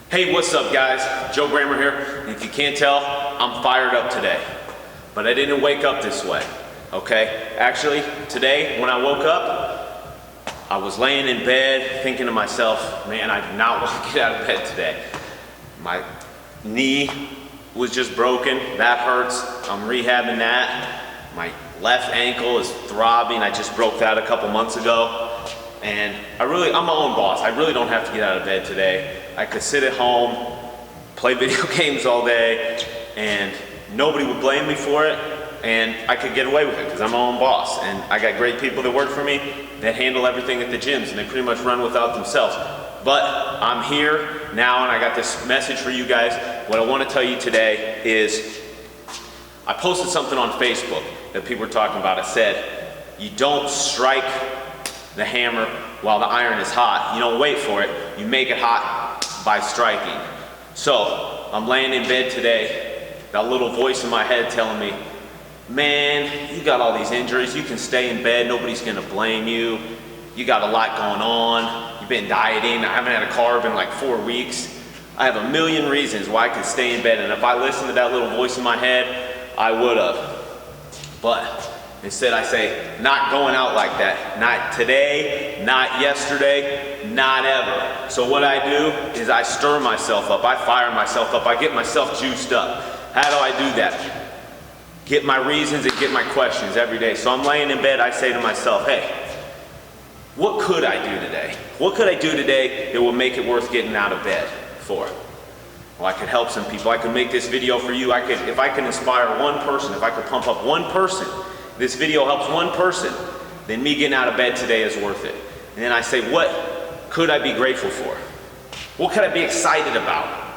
Hey, what's up guys? Joe Grammer here. And if you can't tell, I'm fired up today. But I didn't wake up this way, okay? Actually, today when I woke up, I was laying in bed thinking to myself, man, I do not want to get out of bed today. My knee was just broken, that hurts. I'm rehabbing that. My left ankle is throbbing. I just broke that a couple months ago. And I'm my own boss. I really don't have to get out of bed today. I could sit at home, play video games all day, and nobody would blame me for it, and I could get away with it because I'm my own boss. And I got great people that work for me that handle everything at the gyms, and they pretty much run without themselves. But I'm here now, and I got this message for you guys. What I want to tell you today is I posted something on Facebook that people were talking about. It said, you don't strike the hammer while the iron is hot. You don't wait for it. You make it hot by striking. So I'm laying in bed today, that little voice in my head telling me, man, you got all these injuries. You can stay in bed. Nobody's going to blame you. You got a lot going on. You've been dieting. I haven't had a carb in like 4 weeks. I have a million reasons why I could stay in bed. And if I listened to that little voice in my head, I would have. But instead I say, not going out like that. Not today, not yesterday, not ever. So what I do is I stir myself up. I fire myself up. I get myself juiced up. How do I do that? Get my reasons and get my questions every day. So I'm laying in bed, I say to myself, hey, what could I do today? What could I do today that will make it worth getting out of bed for? Well, I could help some people. I could make this video for you. If I could inspire one person, if I could pump up one person, this video helps one person, then me getting out of bed today is worth it. And then I say, what could I be grateful for? What could I be excited about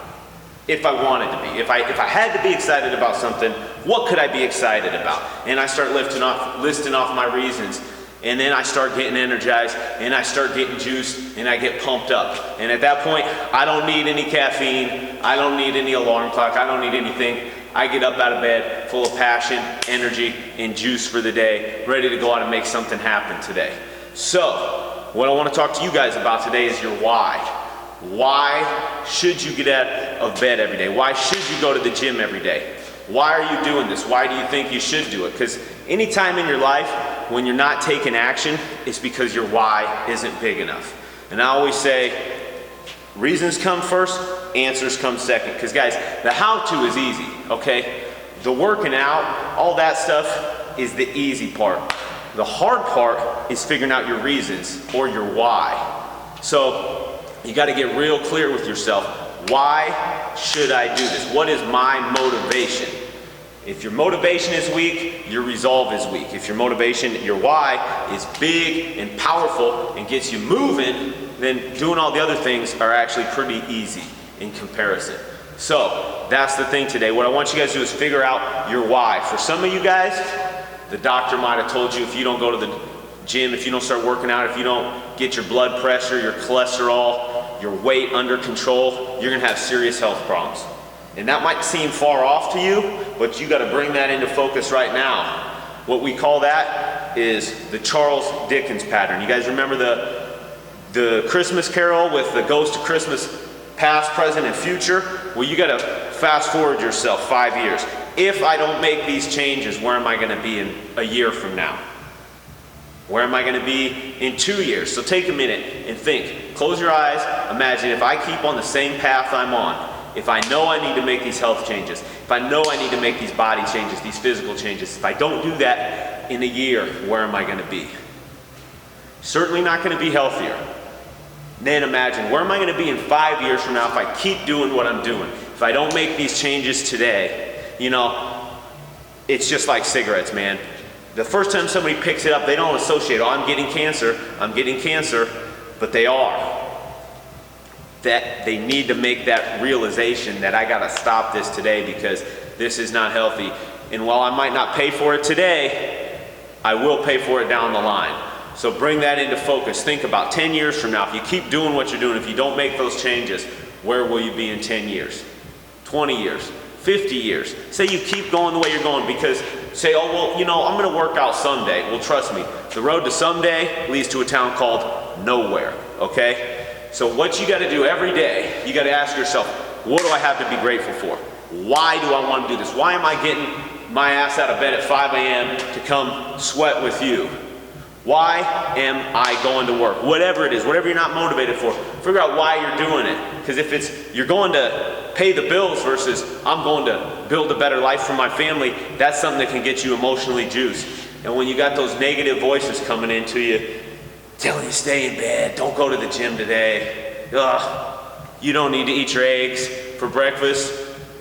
if I wanted to be? If I had to be excited about something, what could I be excited about? And I start listing off my reasons. And then I start getting energized, and I start getting juiced, and I get pumped up. And at that point, I don't need any caffeine. I don't need any alarm clock. I don't need anything. I get up out of bed full of passion, energy, and juice for the day, ready to go out and make something happen today. So, what I want to talk to you guys about today is your why. Why should you get out of bed every day? Why should you go to the gym every day? Why are you doing this? Why do you think you should do it? Because any time in your life when you're not taking action, it's because your why isn't big enough. And I always say, reasons come first, answers come second. Because guys, the how-to is easy, okay? The working out, all that stuff is the easy part. The hard part is figuring out your reasons or your why. So you got to get real clear with yourself. Why should I do this? What is my motivation? If your motivation is weak, your resolve is weak. If your motivation, your why, is big and powerful and gets you moving, then doing all the other things are actually pretty easy in comparison. So that's the thing today. What I want you guys to do is figure out your why. For some of you guys, the doctor might have told you if you don't go to the gym, if you don't start working out, if you don't get your blood pressure, your cholesterol, your weight under control, you're gonna have serious health problems. And that might seem far off to you, but you gotta bring that into focus right now. What we call that is the Charles Dickens pattern. You guys remember the Christmas Carol with the Ghost of Christmas Past, Present, and Future? Well, you gotta fast forward yourself 5 years. If I don't make these changes, where am I gonna be in a year from now? Where am I going to be in 2 years? So take a minute and think. Close your eyes. Imagine if I keep on the same path I'm on. If I know I need to make these health changes. If I know I need to make these body changes, these physical changes. If I don't do that in a year, where am I going to be? Certainly not going to be healthier. Then imagine, where am I going to be in 5 years from now if I keep doing what I'm doing? If I don't make these changes today, you know, it's just like cigarettes, man. The first time somebody picks it up, they don't associate, oh, I'm getting cancer, but they are. That they need to make that realization that I gotta stop this today because this is not healthy. And while I might not pay for it today, I will pay for it down the line. So bring that into focus. Think about 10 years from now, if you keep doing what you're doing, if you don't make those changes, where will you be in 10 years? 20 years? 50 years? Say you keep going the way you're going because say, oh, well, you know, I'm going to work out someday. Well, trust me, the road to someday leads to a town called nowhere, okay? So what you gotta do every day, you gotta ask yourself, what do I have to be grateful for? Why do I want to do this? Why am I getting my ass out of bed at 5 a.m. to come sweat with you? Why am I going to work? Whatever it is, whatever you're not motivated for, figure out why you're doing it. Because if it's you're going to pay the bills versus I'm going to build a better life for my family, that's something that can get you emotionally juiced. And when you got those negative voices coming into you, telling you stay in bed, don't go to the gym today, you don't need to eat your eggs for breakfast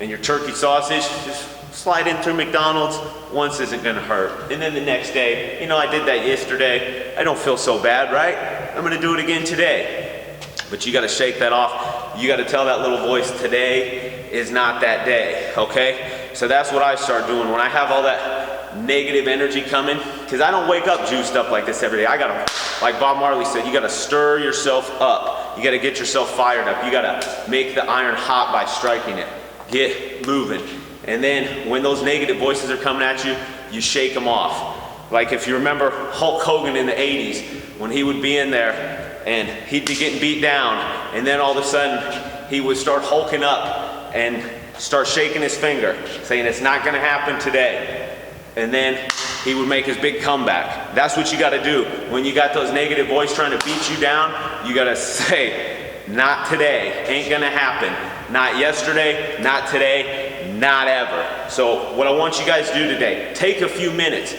and your turkey sausage, just slide in through McDonald's, once isn't gonna hurt. And then the next day, I did that yesterday, I don't feel so bad, right? I'm gonna do it again today. But you gotta shake that off. You gotta tell that little voice, today is not that day, okay? So that's what I start doing when I have all that negative energy coming, because I don't wake up juiced up like this every day. I gotta, like Bob Marley said, you gotta stir yourself up. You gotta get yourself fired up. You gotta make the iron hot by striking it. Get moving. And then when those negative voices are coming at you, you shake them off. Like if you remember Hulk Hogan in the 80s, when he would be in there and he'd be getting beat down, and then all of a sudden he would start hulking up and start shaking his finger, saying it's not gonna happen today. And then he would make his big comeback. That's what you gotta do. When you got those negative voices trying to beat you down, you gotta say, not today, ain't gonna happen. Not yesterday, not today, not ever. So what I want you guys to do today, take a few minutes,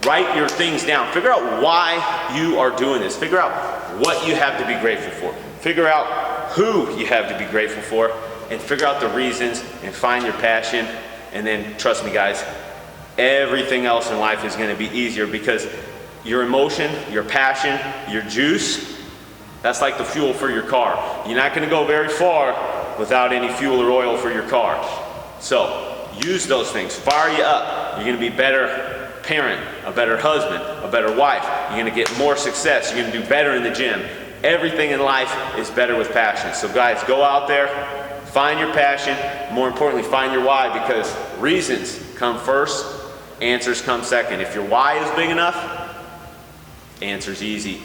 write your things down, figure out why you are doing this, figure out what you have to be grateful for, figure out who you have to be grateful for, and figure out the reasons and find your passion. And then trust me guys, everything else in life is gonna be easier, because your emotion, your passion, your juice, that's like the fuel for your car. You're not gonna go very far without any fuel or oil for your car. So use those things, fire you up. You're gonna be a better parent, a better husband, a better wife. You're gonna get more success. You're gonna do better in the gym. Everything in life is better with passion. So guys, go out there, find your passion. More importantly, find your why, because reasons come first, answers come second. If your why is big enough, answer's easy.